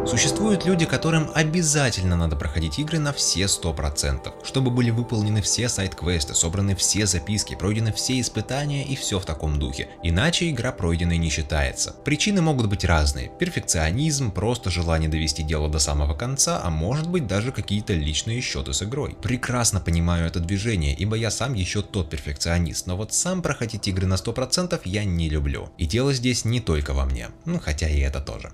Существуют люди, которым обязательно надо проходить игры на все 100%, чтобы были выполнены все сайд-квесты, собраны все записки, пройдены все испытания и все в таком духе, иначе игра пройденной не считается. Причины могут быть разные: перфекционизм, просто желание довести дело до самого конца, а может быть даже какие-то личные счеты с игрой. Прекрасно понимаю это движение, ибо я сам еще тот перфекционист, но вот сам проходить игры на 100% я не люблю. И дело здесь не только во мне, ну хотя и это тоже.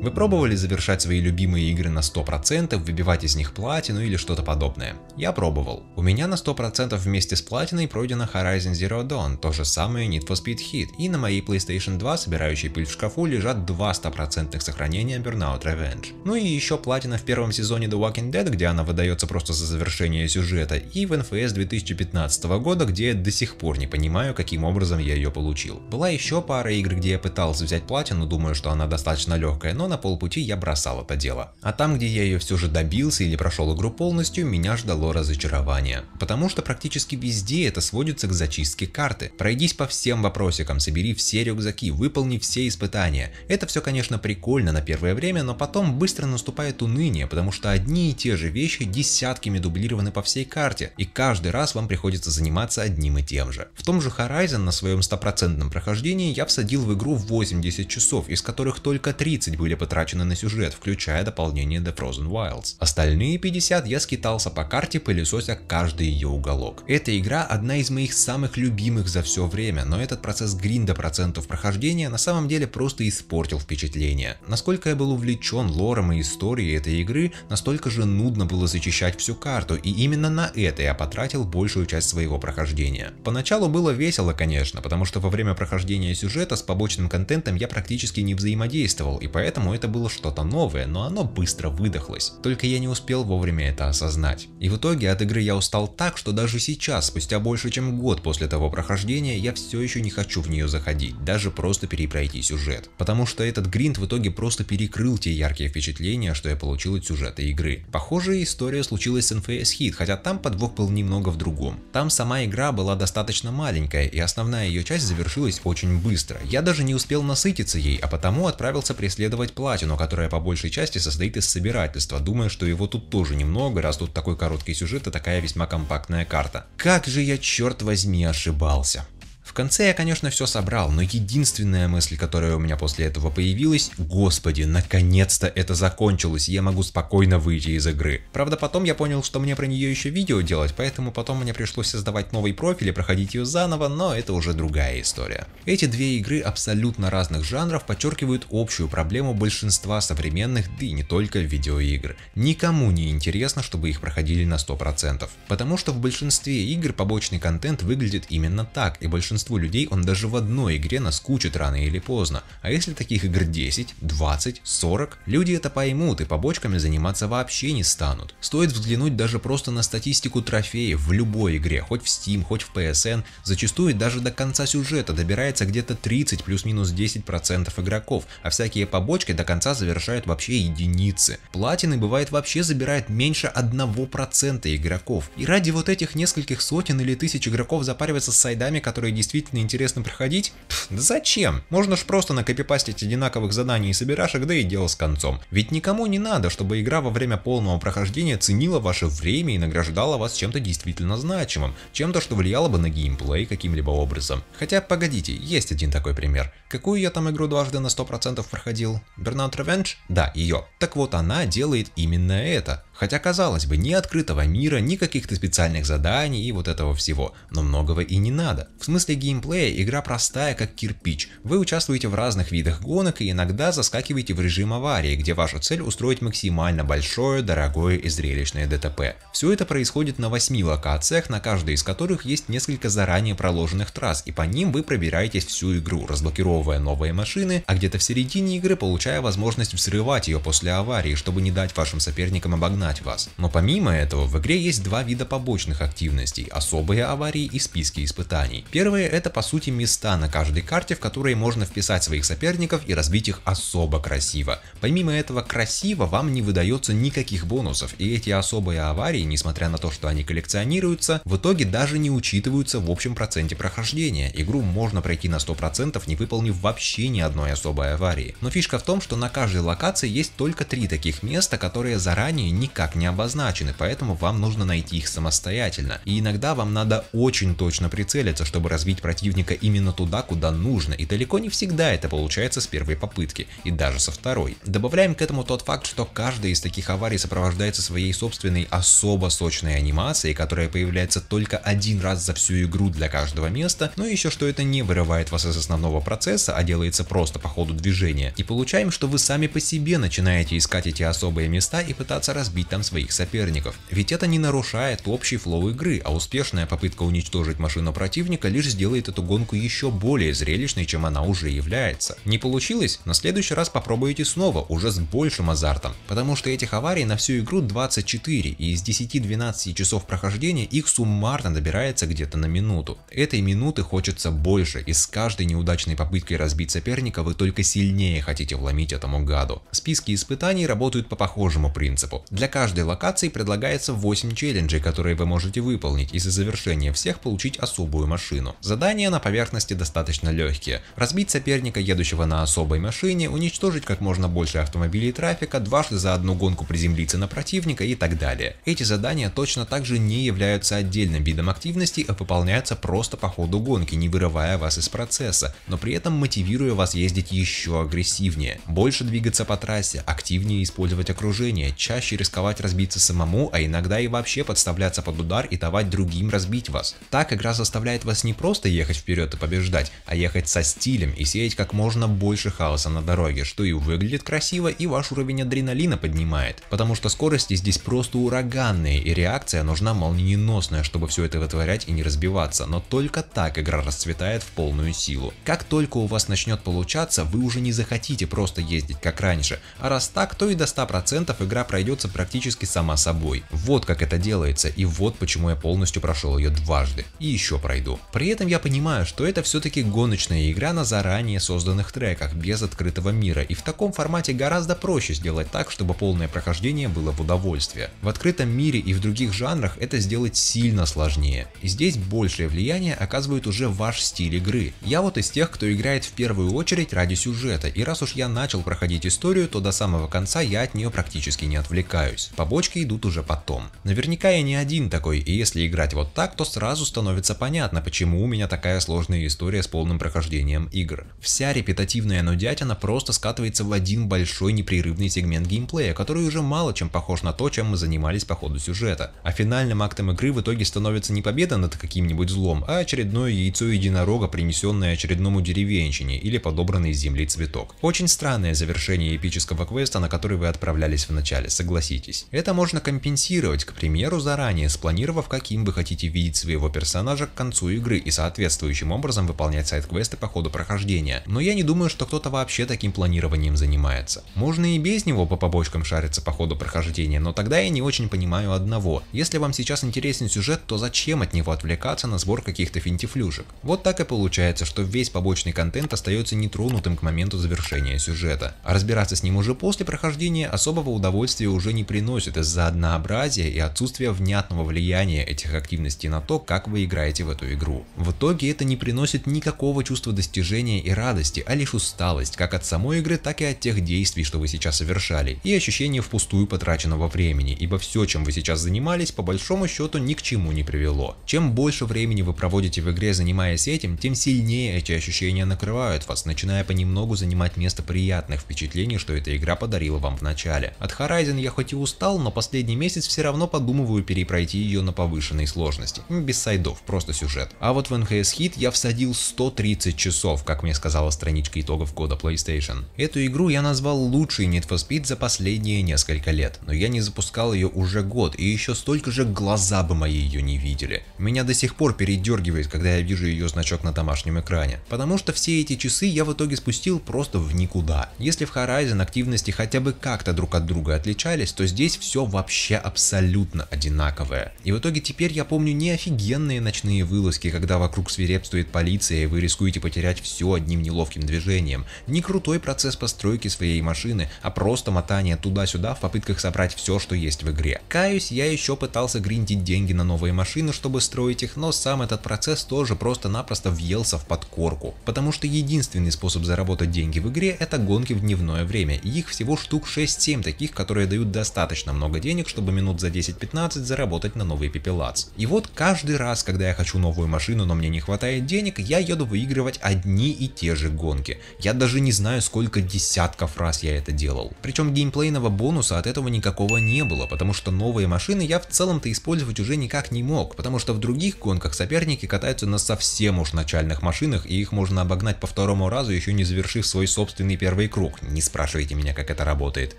Вы пробовали завершать свои любимые игры на 100%, выбивать из них платину или что-то подобное? Я пробовал. У меня на 100% вместе с платиной пройдена Horizon Zero Dawn, то же самое Need for Speed Heat, и на моей PlayStation 2, собирающей пыль в шкафу, лежат 2 100% сохранения Burnout Revenge. Ну и еще платина в первом сезоне The Walking Dead, где она выдается просто за завершение сюжета, и в NFS 2015 года, где я до сих пор не понимаю, каким образом я ее получил. Была еще пара игр, где я пытался взять платину, думаю, что она достаточно легкая, но на полпути я бросал это дело. А там, где я ее все же добился или прошел игру полностью, меня ждало разочарование. Потому что практически везде это сводится к зачистке карты. Пройдись по всем вопросикам, собери все рюкзаки, выполни все испытания. Это все, конечно, прикольно на первое время, но потом быстро наступает уныние, потому что одни и те же вещи десятками дублированы по всей карте, и каждый раз вам приходится заниматься одним и тем же. В том же Horizon на своем 100% прохождении я всадил в игру 80 часов, из которых только 30 были потрачены на сюжет, включая дополнение The Frozen Wilds. Остальные 50 я скитался по карте, пылесося каждый ее уголок. Эта игра одна из моих самых любимых за все время, но этот процесс гринда процентов прохождения на самом деле просто испортил впечатление. Насколько я был увлечен лором и историей этой игры, настолько же нудно было зачищать всю карту, и именно на это я потратил большую часть своего прохождения. Поначалу было весело, конечно, потому что во время прохождения сюжета с побочным контентом я практически не взаимодействовал, и поэтому это было что-то новое, но оно быстро выдохлось. Только я не успел вовремя это осознать. И в итоге от игры я устал так, что даже сейчас, спустя больше чем год после того прохождения, я все еще не хочу в нее заходить, даже просто перепройти сюжет. Потому что этот гринд в итоге просто перекрыл те яркие впечатления, что я получил от сюжета игры. Похожая история случилась с NFS Heat, хотя там подвох был немного в другом. Там сама игра была достаточно маленькая, и основная ее часть завершилась очень быстро. Я даже не успел насытиться ей, а потому отправился преследовать платину, которая по большей части состоит из собирательства, думая, что его тут тоже немного, раз тут такой короткий сюжет и такая весьма компактная карта. Как же я, черт возьми, ошибался. В конце я, конечно, все собрал, но единственная мысль, которая у меня после этого появилась: господи, наконец-то это закончилось, я могу спокойно выйти из игры. Правда, потом я понял, что мне про нее еще видео делать, поэтому потом мне пришлось создавать новый профиль и проходить ее заново, но это уже другая история. Эти две игры абсолютно разных жанров подчеркивают общую проблему большинства современных, да и не только видеоигр. Никому не интересно, чтобы их проходили на 100%. Потому что в большинстве игр побочный контент выглядит именно так, и большинство людей он даже в одной игре наскучит рано или поздно. А если таких игр 10, 20, 40, люди это поймут и побочками заниматься вообще не станут. Стоит взглянуть даже просто на статистику трофеев в любой игре, хоть в Steam, хоть в PSN, зачастую даже до конца сюжета добирается где-то 30 плюс-минус 10% игроков, а всякие побочки до конца завершают вообще единицы. Платины бывает вообще забирает меньше 1% игроков. И ради вот этих нескольких сотен или тысяч игроков запариваться с сайдами, которые действительно интересно проходить? Да зачем? Можно ж просто накопипастить одинаковых заданий и собирашек, да и дело с концом. Ведь никому не надо, чтобы игра во время полного прохождения ценила ваше время и награждала вас чем-то действительно значимым, чем-то, что влияло бы на геймплей каким-либо образом. Хотя, погодите, есть один такой пример. Какую я там игру дважды на 100% проходил? Burnout Revenge? Да, ее. Так вот, она делает именно это. Хотя, казалось бы, ни открытого мира, ни каких-то специальных заданий и вот этого всего. Но многого и не надо. В смысле геймплея игра простая, как кирпич. Вы участвуете в разных видах гонок и иногда заскакиваете в режим аварии, где ваша цель устроить максимально большое, дорогое и зрелищное ДТП. Все это происходит на 8 локациях, на каждой из которых есть несколько заранее проложенных трасс, и по ним вы пробираетесь всю игру, разблокировывая новые машины, а где-то в середине игры получая возможность взрывать ее после аварии, чтобы не дать вашим соперникам обогнать догнать вас. Но помимо этого, в игре есть два вида побочных активностей: особые аварии и списки испытаний. Первые — это по сути места на каждой карте, в которые можно вписать своих соперников и разбить их особо красиво. Помимо этого красиво вам не выдается никаких бонусов, и эти особые аварии, несмотря на то, что они коллекционируются, в итоге даже не учитываются в общем проценте прохождения. Игру можно пройти на 100%, не выполнив вообще ни одной особой аварии. Но фишка в том, что на каждой локации есть только 3 таких места, которые заранее никак не обозначены, поэтому вам нужно найти их самостоятельно. И иногда вам надо очень точно прицелиться, чтобы разбить противника именно туда, куда нужно, и далеко не всегда это получается с первой попытки, и даже со второй. Добавляем к этому тот факт, что каждая из таких аварий сопровождается своей собственной особо сочной анимацией, которая появляется только один раз за всю игру для каждого места, но еще что это не вырывает вас из основного процесса, а делается просто по ходу движения. И получаем, что вы сами по себе начинаете искать эти особые места и пытаться разбить там своих соперников. Ведь это не нарушает общий флоу игры, а успешная попытка уничтожить машину противника лишь сделает эту гонку еще более зрелищной, чем она уже является. Не получилось? На следующий раз попробуйте снова, уже с большим азартом. Потому что этих аварий на всю игру 24, и из 10-12 часов прохождения их суммарно добирается где-то на минуту. Этой минуты хочется больше, и с каждой неудачной попыткой разбить соперника вы только сильнее хотите вломить этому гаду. Списки испытаний работают по похожему принципу. Для каждой локации предлагается 8 челленджей, которые вы можете выполнить, и за завершение всех получить особую машину. Задания на поверхности достаточно легкие. Разбить соперника, едущего на особой машине, уничтожить как можно больше автомобилей и трафика, дважды за одну гонку приземлиться на противника и так далее. Эти задания точно так же не являются отдельным видом активности, а выполняются просто по ходу гонки, не вырывая вас из процесса, но при этом мотивируя вас ездить еще агрессивнее, больше двигаться по трассе, активнее использовать окружение, чаще рисковать разбиться самому, а иногда и вообще подставляться под удар и давать другим разбить вас. Так игра заставляет вас не просто ехать вперед и побеждать, а ехать со стилем и сеять как можно больше хаоса на дороге, что и выглядит красиво, и ваш уровень адреналина поднимает, потому что скорости здесь просто ураганные, и реакция нужна молниеносная, чтобы все это вытворять и не разбиваться, но только так игра расцветает в полную силу. Как только у вас начнет получаться, вы уже не захотите просто ездить как раньше, а раз так, то и до 100% игра пройдется практически сама собой. Вот как это делается, и вот почему я полностью прошел ее дважды, и еще пройду. При этом я понимаю, что это все-таки гоночная игра на заранее созданных треках, без открытого мира, и в таком формате гораздо проще сделать так, чтобы полное прохождение было в удовольствие. В открытом мире и в других жанрах это сделать сильно сложнее, и здесь большее влияние оказывает уже ваш стиль игры. Я вот из тех, кто играет в первую очередь ради сюжета, и раз уж я начал проходить историю, то до самого конца я от нее практически не отвлекаюсь. Побочки идут уже потом. Наверняка я не один такой, и если играть вот так, то сразу становится понятно, почему у меня такая сложная история с полным прохождением игр. Вся репетативная нудятина просто скатывается в один большой непрерывный сегмент геймплея, который уже мало чем похож на то, чем мы занимались по ходу сюжета. А финальным актом игры в итоге становится не победа над каким-нибудь злом, а очередное яйцо единорога, принесенное очередному деревенщине, или подобранный с земли цветок. Очень странное завершение эпического квеста, на который вы отправлялись в начале, согласитесь. Это можно компенсировать, к примеру, заранее спланировав, каким вы хотите видеть своего персонажа к концу игры и соответствующим образом выполнять сайд-квесты по ходу прохождения. Но я не думаю, что кто-то вообще таким планированием занимается. Можно и без него по побочкам шариться по ходу прохождения, но тогда я не очень понимаю одного. Если вам сейчас интересен сюжет, то зачем от него отвлекаться на сбор каких-то финтифлюшек? Вот так и получается, что весь побочный контент остается нетронутым к моменту завершения сюжета. А разбираться с ним уже после прохождения особого удовольствия уже не приносит из-за однообразия и отсутствия внятного влияния этих активностей на то, как вы играете в эту игру. В итоге это не приносит никакого чувства достижения и радости, а лишь усталость, как от самой игры, так и от тех действий, что вы сейчас совершали, и ощущение впустую потраченного времени, ибо все, чем вы сейчас занимались, по большому счету ни к чему не привело. Чем больше времени вы проводите в игре, занимаясь этим, тем сильнее эти ощущения накрывают вас, начиная понемногу занимать место приятных впечатлений, что эта игра подарила вам в начале. От Horizon я хоть и устал, но последний месяц все равно подумываю перепройти ее на повышенной сложности, без сайдов, просто сюжет. А вот в NHS Hit я всадил 130 часов, как мне сказала страничка итогов года PlayStation. Эту игру я назвал лучшей Need for Speed за последние несколько лет, но я не запускал ее уже год, и еще столько же глаза бы мои ее не видели. Меня до сих пор передергивает, когда я вижу ее значок на домашнем экране, потому что все эти часы я в итоге спустил просто в никуда. Если в Horizon активности хотя бы как-то друг от друга отличались, то здесь здесь все вообще абсолютно одинаковое. И в итоге теперь я помню не офигенные ночные вылазки, когда вокруг свирепствует полиция и вы рискуете потерять все одним неловким движением, не крутой процесс постройки своей машины, а просто мотание туда-сюда в попытках собрать все, что есть в игре. Каюсь, я еще пытался гриндить деньги на новые машины, чтобы строить их, но сам этот процесс тоже просто-напросто въелся в подкорку, потому что единственный способ заработать деньги в игре — это гонки в дневное время, и их всего штук 6-7 таких, которые дают достаточно много денег, чтобы минут за 10-15 заработать на новый пепелац. И вот каждый раз, когда я хочу новую машину, но мне не хватает денег, я еду выигрывать одни и те же гонки. Я даже не знаю, сколько десятков раз я это делал. Причем геймплейного бонуса от этого никакого не было, потому что новые машины я в целом-то использовать уже никак не мог, потому что в других гонках соперники катаются на совсем уж начальных машинах, и их можно обогнать по второму разу, еще не завершив свой собственный первый круг. Не спрашивайте меня, как это работает.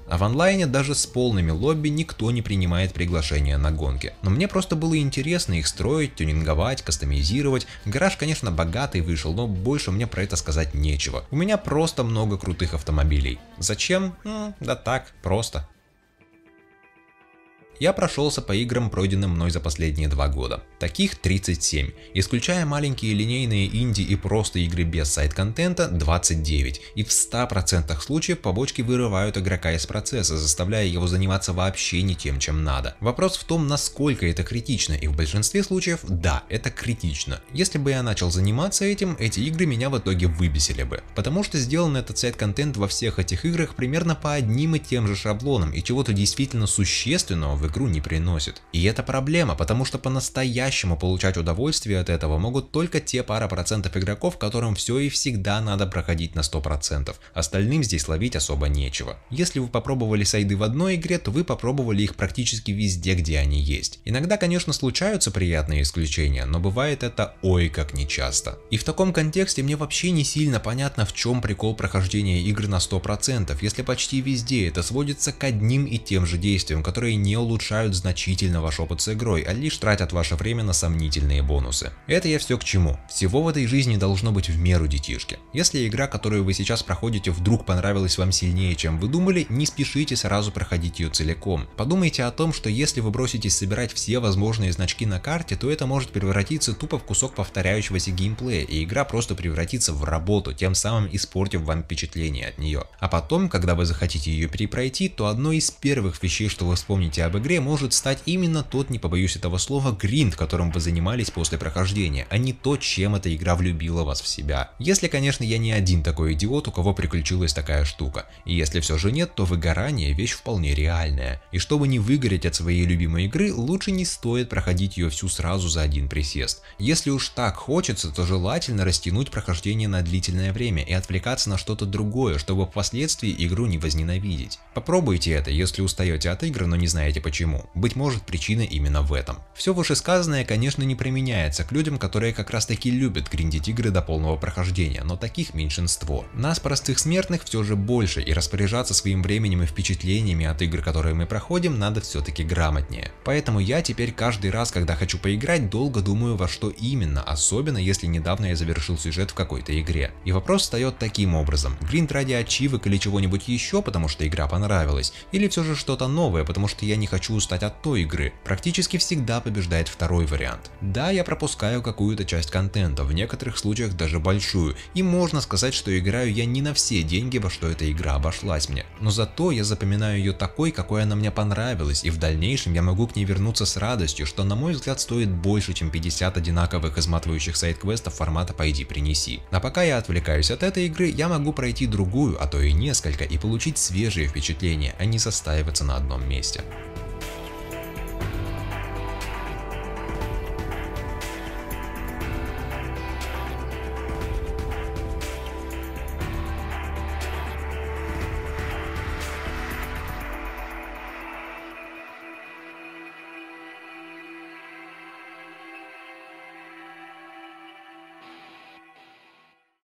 А в онлайне даже с полными лобби никто не принимает приглашения на гонки. Но мне просто было интересно их строить, тюнинговать, кастомизировать. Гараж, конечно, богатый вышел, но больше мне про это сказать нечего. У меня просто много крутых автомобилей. Зачем? Да так, просто. Я прошелся по играм, пройденным мной за последние 2 года. Таких 37, исключая маленькие линейные инди и просто игры без сайд-контента 29, и в 100% случаев побочки вырывают игрока из процесса, заставляя его заниматься вообще не тем, чем надо. Вопрос в том, насколько это критично, и в большинстве случаев да, это критично. Если бы я начал заниматься этим, эти игры меня в итоге выбесили бы, потому что сделан этот сайд-контент во всех этих играх примерно по одним и тем же шаблонам, и чего-то действительно существенного в игру не приносит. И это проблема, потому что по-настоящему получать удовольствие от этого могут только те пара процентов игроков, которым все и всегда надо проходить на 100%. Остальным здесь ловить особо нечего. Если вы попробовали сайды в одной игре, то вы попробовали их практически везде, где они есть. Иногда, конечно, случаются приятные исключения, но бывает это ой как нечасто. И в таком контексте мне вообще не сильно понятно, в чем прикол прохождения игр на 100%, если почти везде это сводится к одним и тем же действиям, которые не улучшают значительно ваш опыт с игрой, а лишь тратят ваше время на сомнительные бонусы. Это я все к чему. Всего в этой жизни должно быть в меру, детишки. Если игра, которую вы сейчас проходите, вдруг понравилась вам сильнее, чем вы думали, не спешите сразу проходить ее целиком. Подумайте о том, что если вы броситесь собирать все возможные значки на карте, то это может превратиться тупо в кусок повторяющегося геймплея, и игра просто превратится в работу, тем самым испортив вам впечатление от нее. А потом, когда вы захотите ее перепройти, то одной из первых вещей, что вы вспомните об игре, может стать именно тот, не побоюсь этого слова, гринд, которым вы занимались после прохождения, а не то, чем эта игра влюбила вас в себя. Если, конечно, я не один такой идиот, у кого приключилась такая штука. И если все же нет, то выгорание — вещь вполне реальная. И чтобы не выгореть от своей любимой игры, лучше не стоит проходить ее всю сразу за один присест. Если уж так хочется, то желательно растянуть прохождение на длительное время и отвлекаться на что-то другое, чтобы впоследствии игру не возненавидеть. Попробуйте это, если устаете от игр, но не знаете почему. Быть может, причина именно в этом. Все вышесказанное, конечно, не применяется к людям, которые как раз таки любят гриндить игры до полного прохождения, но таких меньшинство. Нас, простых смертных, все же больше, и распоряжаться своим временем и впечатлениями от игр, которые мы проходим, надо все-таки грамотнее. Поэтому я теперь каждый раз, когда хочу поиграть, долго думаю, во что именно, особенно если недавно я завершил сюжет в какой-то игре. И вопрос встает таким образом: гринд ради ачивок или чего-нибудь еще, потому что игра понравилась, или все же что-то новое, потому что я не хочу устать от той игры. Практически всегда побеждает второй вариант. Да, я пропускаю какую-то часть контента, в некоторых случаях даже большую, и можно сказать, что играю я не на все деньги, во что эта игра обошлась мне. Но зато я запоминаю ее такой, какой она мне понравилась, и в дальнейшем я могу к ней вернуться с радостью, что, на мой взгляд, стоит больше, чем 50 одинаковых изматывающих сайд-квестов формата «пойди принеси». А пока я отвлекаюсь от этой игры, я могу пройти другую, а то и несколько, и получить свежие впечатления, а не застаиваться на одном месте.